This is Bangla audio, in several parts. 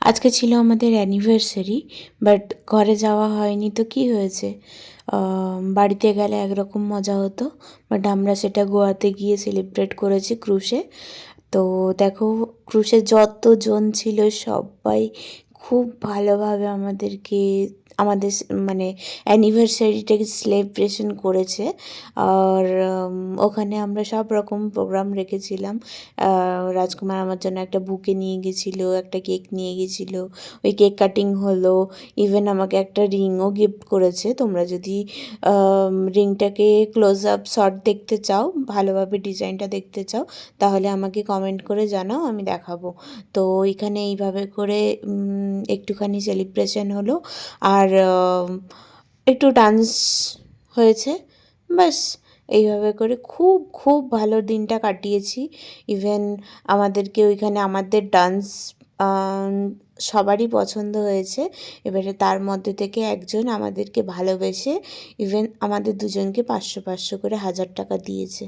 আজকে ছিল আমাদের অ্যানিভার্সারি, বাট ঘরে যাওয়া হয়নি তো কি হয়েছে, বাড়িতে গেলে একরকম মজা হতো। বাট আমরা সেটা গোয়াতে গিয়ে সেলিব্রেট করেছি ক্রুশে। তো দেখো, ক্রুশে যতজন ছিল সবাই খুব ভালোভাবে আমাদের মানে অ্যানিভার্সারিটাকে সেলিব্রেশন করেছে। আর ওখানে আমরা সব রকম প্রোগ্রাম রেখেছিলাম। রাজকুমার আমার জন্য একটা বুকে নিয়ে গেছিলো, একটা কেক নিয়ে গেছিলো, ওই কেক কাটিং হলো। ইভেন আমাকে একটা রিংও গিফট করেছে। তোমরা যদি রিংটাকে ক্লোজ আপ শট দেখতে চাও, ভালোভাবে ডিজাইনটা দেখতে চাও, তাহলে আমাকে কমেন্ট করে জানাও, আমি দেখাবো। তো এখানে এইভাবে করে একটুখানি সেলিব্রেশন হলো, আর একটু ডান্স হয়েছে, ব্যাস। এইভাবে করে খুব খুব ভালো দিনটা কাটিয়েছি। ইভেন আমাদেরকে ওইখানে আমাদের ডান্স সবারই পছন্দ হয়েছে। এবারে তার মধ্যে থেকে একজন আমাদেরকে ভালোবেসে ইভেন আমাদের দুজনকে 500 করে 1000 টাকা দিয়েছে।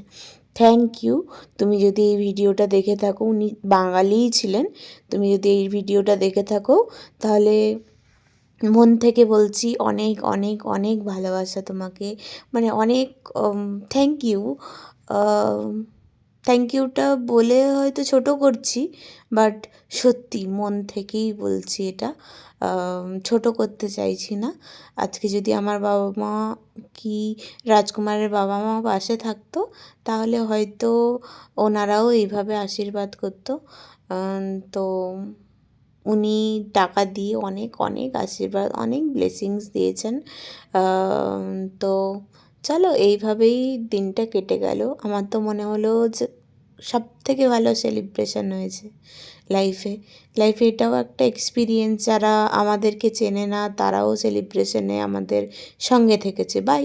Thank you. তুমি যদি এই ভিডিওটা দেখে থাকো, উনি বাঙালিই ছিলেন, তুমি যদি এই ভিডিওটা দেখে থাকো তাহলে মন থেকে বলছি অনেক অনেক অনেক ভালোবাসা তোমাকে, মানে অনেক থ্যাংক ইউ। থ্যাংক ইউটা বলে হয়তো ছোট করছি, বাট সত্যি মন থেকেই বলছি এটা, ছোট করতে চাইছি না। আজকে যদি আমার বাবা মা কি রাজকুমারের বাবা মা পাশে থাকতো, তাহলে হয়তো ওনারাও এইভাবে আশীর্বাদ করতো। তো উনি টাকা দিয়ে অনেক অনেক আশীর্বাদ, অনেক ব্লেসিংস দিয়েছেন। তো চলো, এইভাবেই দিনটা কেটে গেল। আমার তো মনে হলো যে সবথেকে ভালো সেলিব্রেশন হয়েছে লাইফে। লাইফে এটাও একটা এক্সপিরিয়েন্স, যারা আমাদেরকে চেনে না তারাও সেলিব্রেশনে আমাদের সঙ্গে থেকেছে। বাই।